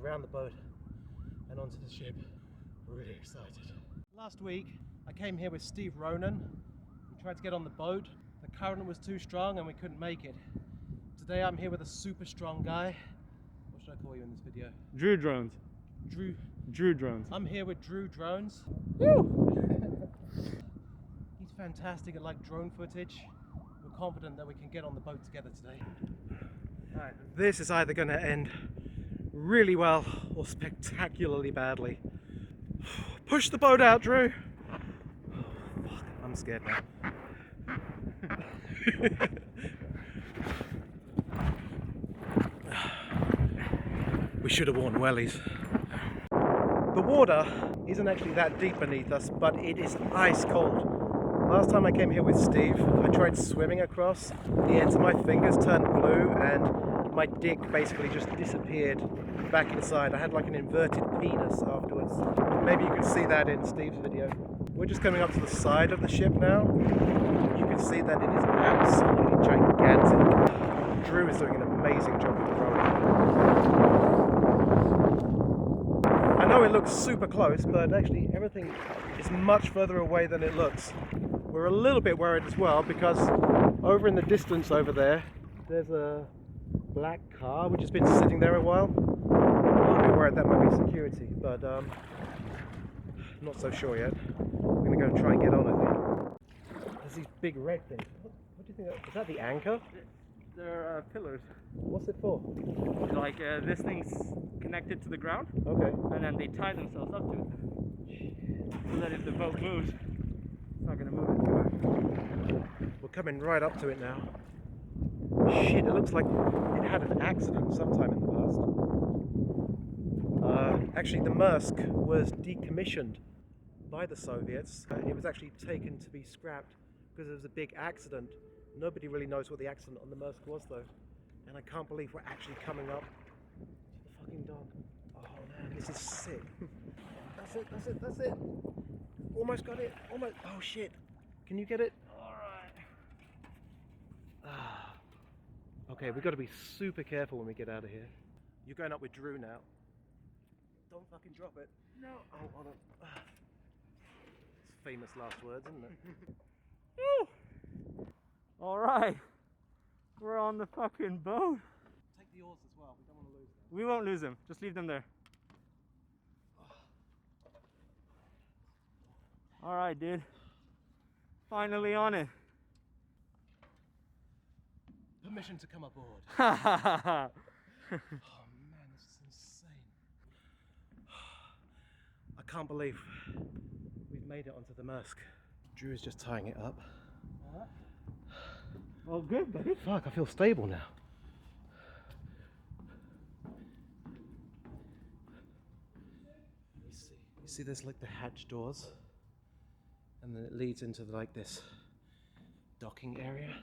around the boat and onto the ship. Really excited. Last week I came here with Steve Ronan. We tried to get on the boat. The current was too strong and we couldn't make it. Today I'm here with a super strong guy. What should I call you in this video? Drew Drones. Drew Drones. I'm here with Drew Drones. Woo! He's fantastic at like drone footage. We're confident that we can get on the boat together today. Alright, this is either going to end really well or spectacularly badly. Push the boat out, Drew! Fuck, I'm scared now. We should have worn wellies. The water isn't actually that deep beneath us, but it is ice cold. Last time I came here with Steve, I tried swimming across. The ends of my fingers turned blue and my dick basically just disappeared back inside. I had like an inverted penis afterwards. Maybe you can see that in Steve's video. We're just coming up to the side of the ship now. You can see that it is absolutely gigantic. Drew is doing an amazing job with the rowing. I know it looks super close, but actually everything is much further away than it looks. We're a little bit worried as well because over in the distance over there, there's a black car which has been sitting there a while. I'm a little bit worried that might be security, but I'm not so sure yet. I'm going to go and try and get on, I think. There's these big red things. What do you think? Is that the anchor? They're pillars. What's it for? Like this thing's connected to the ground. Okay. And then they tie themselves up to it. So that if the boat moves, it's not going to move it too much. We're coming right up to it now. Shit, it looks like it had an accident sometime in the past. Actually, the Minsk was decommissioned by the Soviets. It was actually taken to be scrapped because there was a big accident. Nobody really knows what the accident on the Minsk was though. And I can't believe we're actually coming up to the fucking dock. Oh man, this is sick. That's it, that's it, that's it. Almost got it, almost. Oh shit. Can you get it? Ah. Okay, we've got to be super careful when we get out of here. You're going up with Drew now. Don't fucking drop it. No. Oh, hold on. Ah. It's famous last words, isn't it? Woo! Alright. We're on the fucking boat. Take the oars as well. We don't want to lose them. We won't lose them. Just leave them there. Alright, dude. Finally on it. Permission to come aboard. Oh man, this is insane. I can't believe we've made it onto the Minsk. Drew is just tying it up. Well, good, buddy. Fuck, I feel stable now. You see there's like the hatch doors? And then it leads into like this docking area.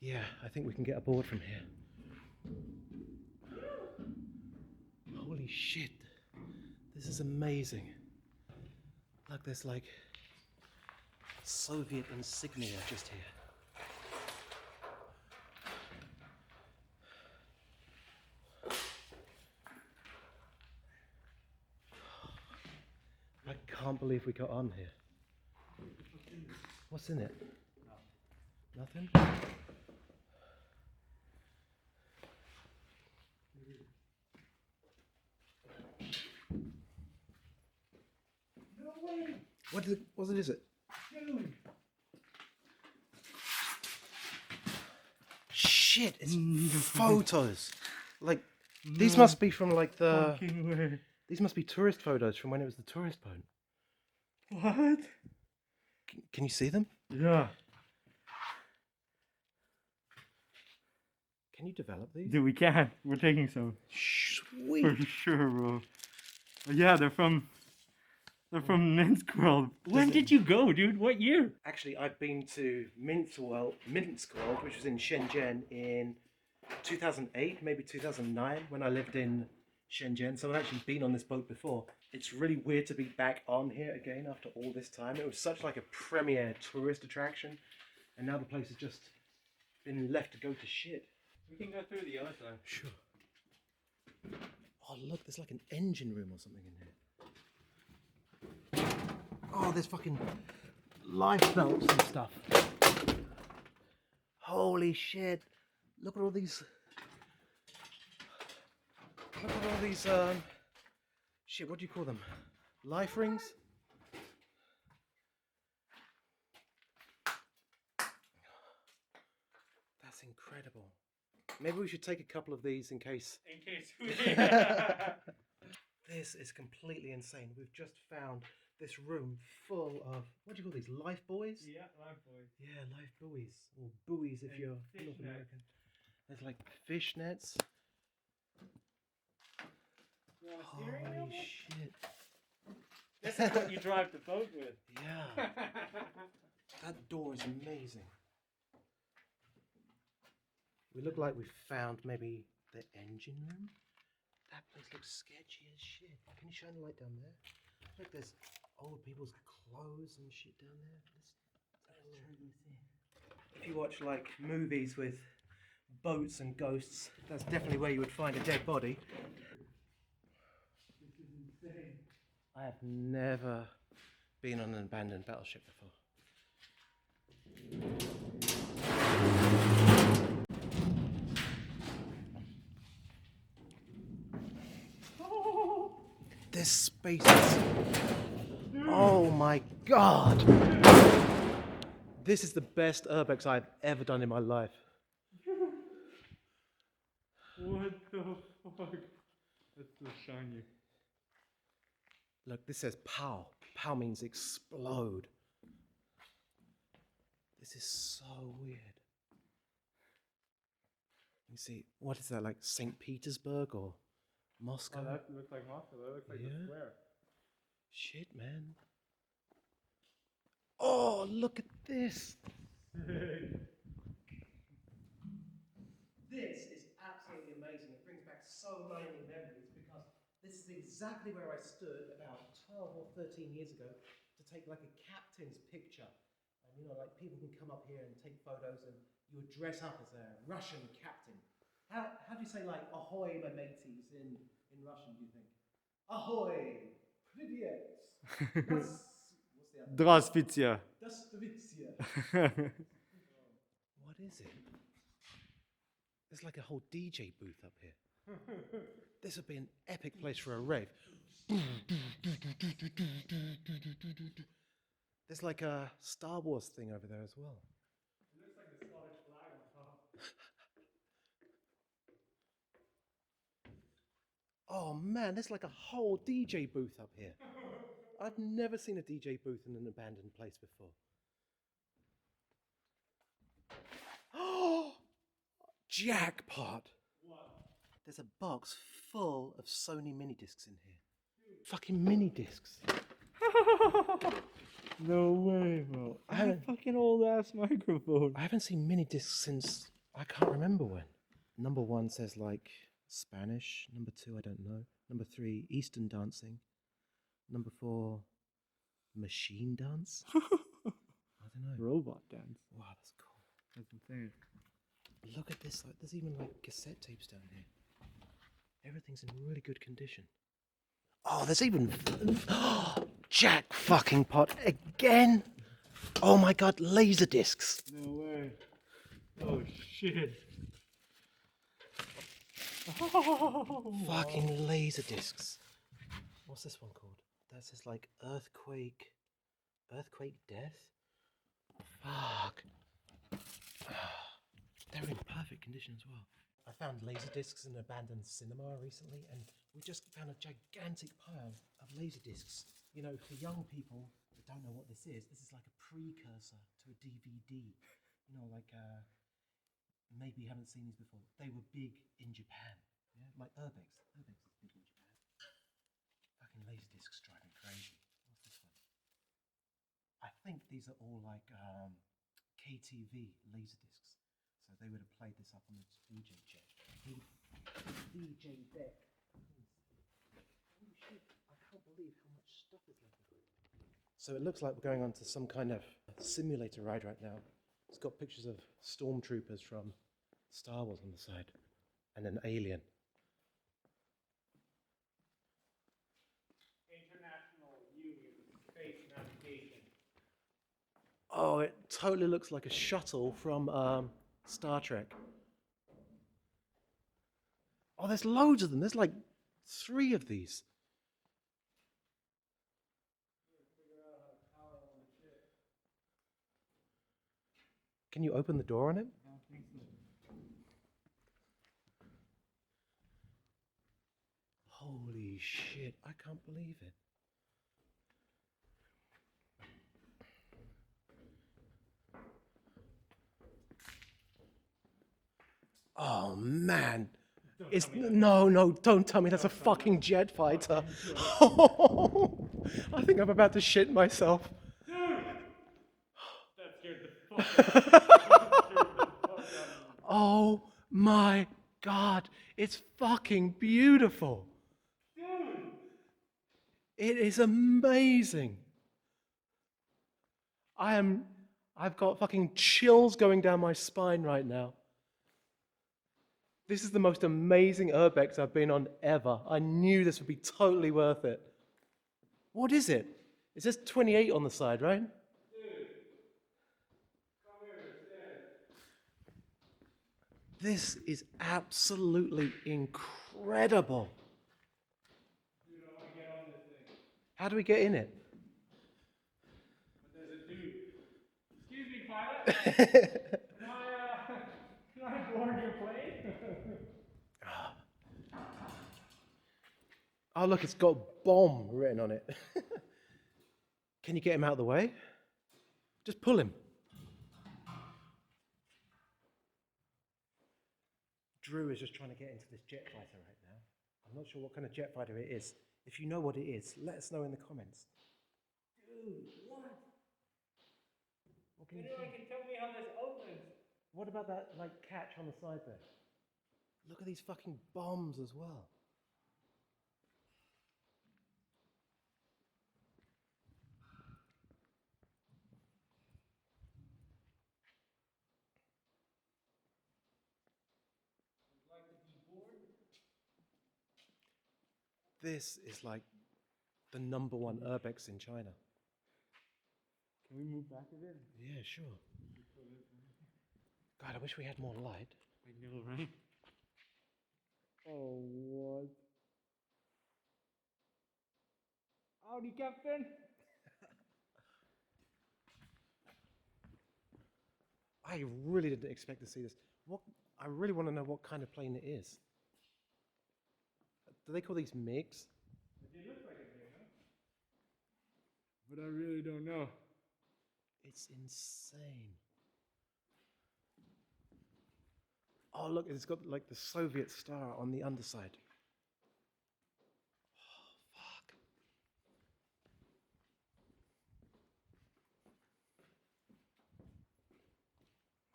Yeah, I think we can get aboard from here. Holy shit, this is amazing. Look, there's like Soviet insignia just here. I can't believe we got on here. What's in it? Nothing? What is it? Shit, it's photos. Like, these must be from like these must be tourist photos from when it was the tourist boat. What? Can you see them? Yeah. Can you develop these? Dude, we can. We're taking some. Sweet. For sure, bro. Yeah, they're from Minsk World. When did you go, dude? What year? Actually, I've been to Minsk World, which was in Shenzhen in 2008, maybe 2009, when I lived in Shenzhen. So I've actually been on this boat before. It's really weird to be back on here again after all this time. It was such like a premier tourist attraction, and now the place has just been left to go to shit. We can go through the other side. Sure. Oh look, there's like an engine room or something in here. Oh, there's fucking life belts and stuff. Holy shit. Look at all these. Look at all these, shit, what do you call them? Life rings? That's incredible. Maybe we should take a couple of these in case. In case we... This is completely insane. We've just found this room full of, what do you call these, life buoys? Yeah, life buoys. Yeah, life buoys. Or buoys if And you're fish North nets. American. There's like fish nets. You want a steering wheel? Holy shit. This is what you drive the boat with. Yeah. That door is amazing. We look like we found maybe the engine room. That place looks sketchy as shit. Can you shine the light down there? Look, there's old people's clothes and shit down there. If you watch like movies with boats and ghosts, that's definitely where you would find a dead body. This is insane. I have never been on an abandoned battleship before. This space is... Oh my god! This is the best urbex I've ever done in my life. What the fuck? That's so shiny. Look, this says POW. POW means explode. This is so weird. You see, what is that, like St. Petersburg or Moscow? Oh, that looks like Moscow. That looks like the square. Shit, man. Oh, look at this. This is absolutely amazing. It brings back so many memories because this is exactly where I stood about 12 or 13 years ago to take like a captain's picture. And you know, like people can come up here and take photos and you would dress up as a Russian captain. How do you say like ahoy my mateys in Russian, do you think? Ahoy! Привет! What's the other? Здравствуйте. Dostoevsky. What is it? There's like a whole DJ booth up here. This would be an epic place for a rave. There's like a Star Wars thing over there as well. It looks like the Scottish flag on top. Oh man, there's like a whole DJ booth up here. I've never seen a DJ booth in an abandoned place before. Oh, jackpot! What? There's a box full of Sony mini discs in here. Fucking mini discs. No way, bro. I haven't- fucking old ass microphone. I haven't seen mini discs since I can't remember when. Number 1 says like Spanish. Number 2, I don't know. Number 3, Eastern dancing. Number 4, machine dance. I don't know. Robot dance. Wow, that's cool. That's insane. Look at this. Like, there's even like cassette tapes down here. Everything's in really good condition. Oh, there's even jack fucking pot again. Oh my god, laser discs. No way. Oh shit. Fucking laser discs. What's this one called? That says like earthquake death. Fuck. They're in perfect condition as well. I found laser discs in an abandoned cinema recently, and we just found a gigantic pile of laser discs. You know, for young people that don't know what this is like a precursor to a DVD. You know, like maybe you haven't seen these before. They were big in Japan. Yeah, like Urbex. Urbex is big in Japan. Fucking laser discs drive me crazy. What's this one? I think these are all like KTV laser discs. So they would have played this up on the DJ deck. DJ deck. Holy shit, I can't believe how much stuff is left behind. So it looks like we're going on to some kind of simulator ride right now. It's got pictures of stormtroopers from Star Wars on the side. And an alien. International Union of Space Navigation. Oh, it totally looks like a shuttle from Star Trek. Oh, there's loads of them. There's like 3 of these. Can you open the door on it? I don't think so. Holy shit, I can't believe it. Oh man. No, don't tell me that's a fucking jet fighter. I think I'm about to shit myself. Dude! That scared the fuck out of me. Oh my god, it's fucking beautiful. Dude! It is amazing. I've got fucking chills going down my spine right now. This is the most amazing urbex I've been on ever. I knew this would be totally worth it. What is it? It says 28 on the side, right? Dude! Come here, it's there. This is absolutely incredible. Dude, I want to get on this thing. How do we get in it? But there's a dude. Excuse me, pilot. Can I board your plane? Oh, look, it's got bomb written on it. Can you get him out of the way? Just pull him. Drew is just trying to get into this jet fighter right now. I'm not sure what kind of jet fighter it is. If you know what it is, let us know in the comments. Dude, what? What can you Anyone see? can tell me how this opens? What about that catch on the side there? Look at these fucking bombs as well. This is like the #1 urbex in China. Can we move back a bit? Yeah, sure. God, I wish we had more light. I know, right? Oh, what? Howdy, Captain. I really didn't expect to see this. I really want to know what kind of plane it is. Do they call these MiGs? They look like a MiG, huh? But I really don't know. It's insane. Oh, look, it's got like the Soviet star on the underside. Oh, fuck.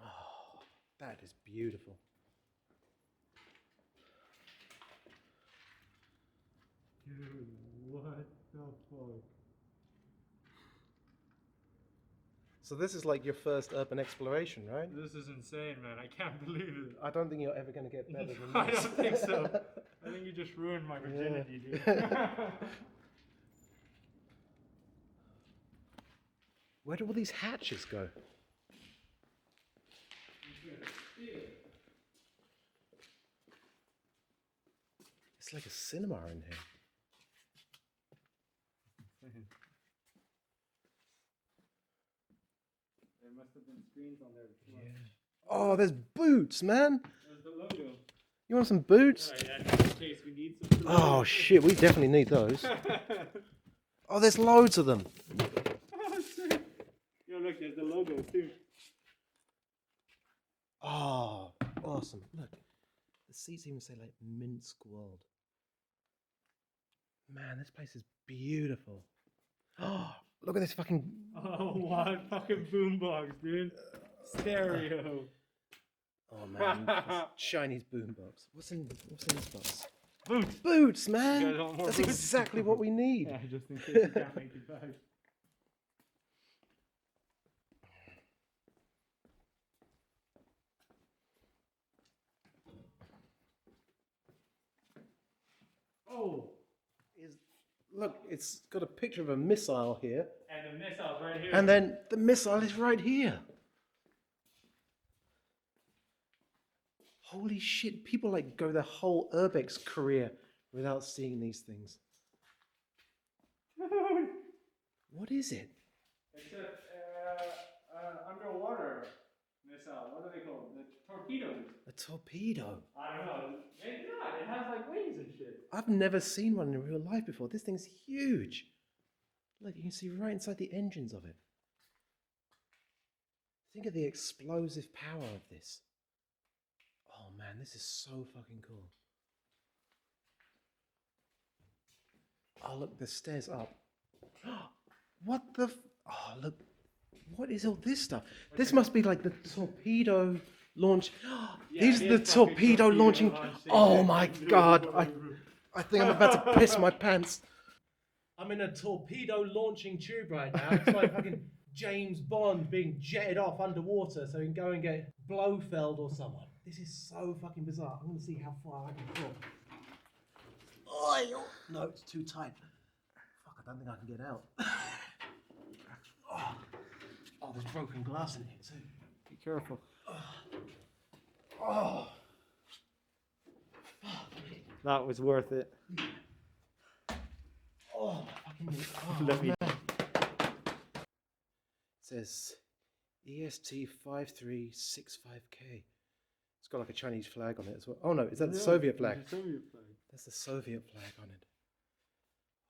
Oh, that is beautiful. Dude, what the fuck? So this is like your first urban exploration, right? This is insane, man. I can't believe it. I don't think you're ever going to get better than I this. don't think so. I think you just ruined my virginity, dude. Where do all these hatches go? It's like a cinema in here. There must have been screens on there before. Yeah. Oh, there's boots, man. There's the logo. You want some boots? Oh, yeah, just in case we need some. Oh shit, we definitely need those. Oh, there's loads of them. Oh, sick. Yo, look, there's the logo too. Oh, awesome. Look, the seats even say like Minsk World. Man, this place is beautiful. Oh, look at this fucking... Oh, what fucking boombox, dude. Stereo. Oh man, this Chinese boombox. What's in this box? Boots. Boots, You man. guys want more That's boots? exactly what we need. Yeah, just in case you can't make it back. Oh. Look, it's got a picture of a missile here. And the missile's right here. And then the missile is right here. Holy shit, people like go their whole Burbex career without seeing these things. What is it? It's a underwater missile. What are they called? The torpedoes. A torpedo. I don't know. Maybe not. It has like wings and shit. I've never seen one in real life before. This thing's huge. Look, you can see right inside the engines of it. Think of the explosive power of this. Oh man, this is so fucking cool. Oh look, the stairs up. What the oh look, what is all this stuff? This must be like the torpedo launch. These are the torpedo launching. Oh my god, I think I'm about to piss my pants. I'm in a torpedo launching tube right now. It's like fucking James Bond being jetted off underwater so he can go and get Blofeld or someone. This is so fucking bizarre. I'm gonna see how far I can fall. Oh, no, it's too tight. Fuck, I don't think I can get out. Oh, there's broken glass in here too. Be careful. Oh. That was worth it. Oh, fucking Let me. man. It says EST 5365K. It's got like a Chinese flag on it as well. Oh no, is that the Soviet flag? It's a Soviet flag. That's the Soviet flag on it.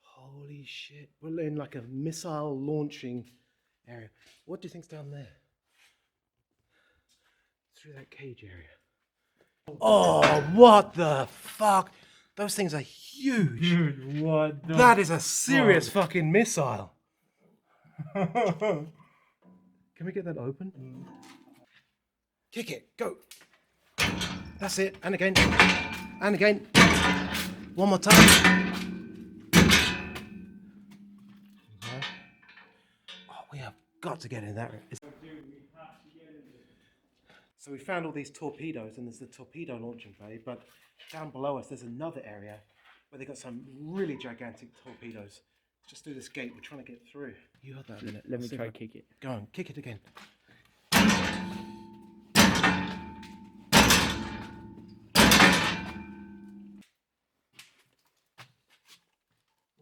Holy shit. We're in like a missile launching area. What do you think's down there? Through that cage area. Oh, what the fuck? Those things are huge. Dude, what the That is a serious fucking missile. Can we get that open? Kick it. Go. That's it. And again. And again. One more time. Okay. Oh, we have got to get in that. So we found all these torpedoes, and there's the torpedo launching bay, but down below us there's another area where they got some really gigantic torpedoes. Just through this gate, we're trying to get through. You heard that a minute. Let me try to kick it. Go on, kick it again. Well,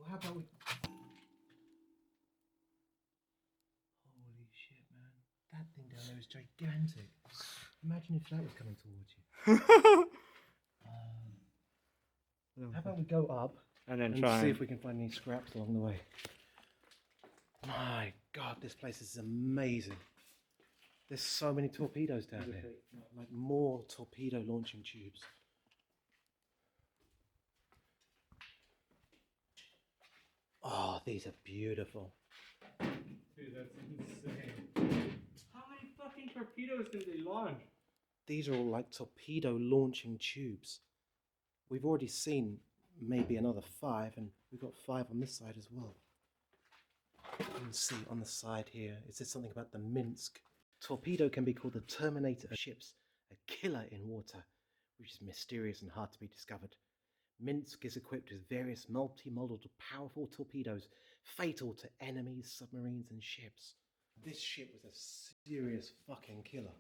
how about we... Holy shit, man. That thing down there is gigantic. Imagine if that was coming towards you. How about we go up And then and try see if we can find any scraps along the way. My god, this place is amazing. There's so many torpedoes down there. Like more torpedo launching tubes. Oh, these are beautiful. Dude, that's insane. How many fucking torpedoes can they launch? These are all like torpedo launching tubes. We've already seen maybe another 5, and we've got 5 on this side as well. You can see on the side here, it says something about the Minsk. Torpedo can be called the terminator of ships, a killer in water, which is mysterious and hard to be discovered. Minsk is equipped with various multi-modelled powerful torpedoes, fatal to enemies, submarines and ships. This ship was a serious fucking killer.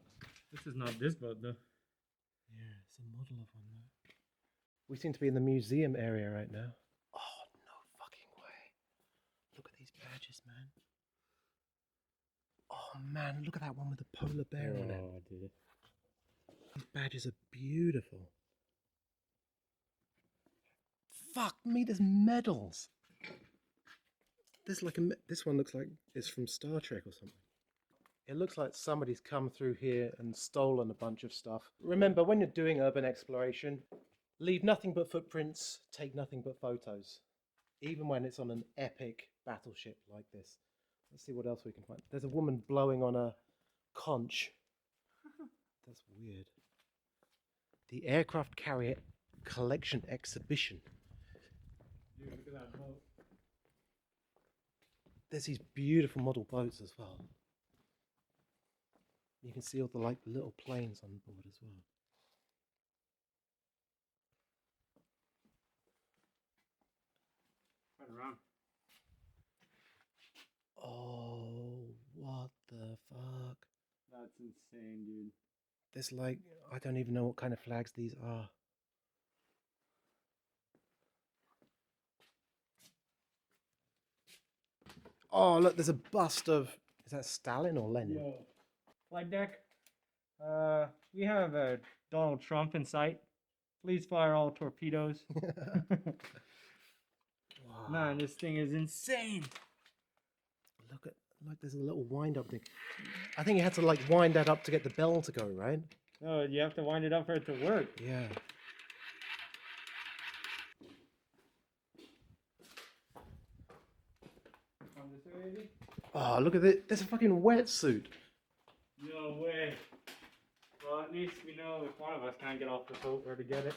This is not this boat though. Yeah, it's a model of one though. We seem to be in the museum area right now. Oh, no fucking way. Look at these badges, man. Oh man, look at that one with the polar bear on it. Oh, dude. These badges are beautiful. Fuck me, there's medals. There's like this one looks like it's from Star Trek or something. It looks like somebody's come through here and stolen a bunch of stuff. Remember, when you're doing urban exploration, leave nothing but footprints, take nothing but photos. Even when it's on an epic battleship like this. Let's see what else we can find. There's a woman blowing on a conch. That's weird. The Aircraft Carrier Collection Exhibition. Dude, look at that boat. There's these beautiful model boats as well. You can see all the like little planes on board as well. around. Oh, what the fuck? That's insane, dude. There's like, I don't even know what kind of flags these are. Oh, look, there's a bust of, is that Stalin or Lenin? Yo. Flight deck. We have Donald Trump in sight. Please fire all torpedoes. Wow. Man, this thing is insane. Look at, like, there's a little wind up thing. I think you had to like wind that up to get the bell to go, right? No, you have to wind it up for it to work. Yeah. Come this way, maybe? Oh, look at it. There's a fucking wetsuit. No way. Well, at least we know if one of us can't get off the boat where to get it.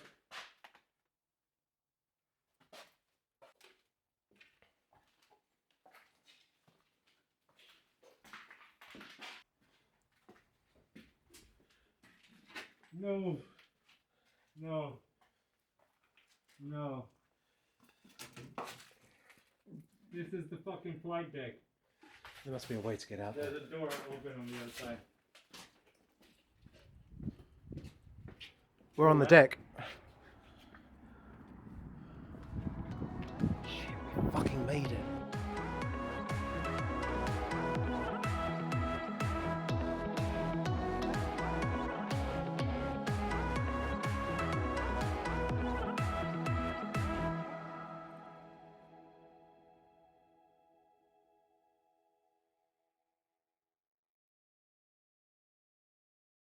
No. No. No. This is the fucking flight deck. There must be a way to get out there. There's a door open on the other side. We're on the deck. Shit, we fucking made it.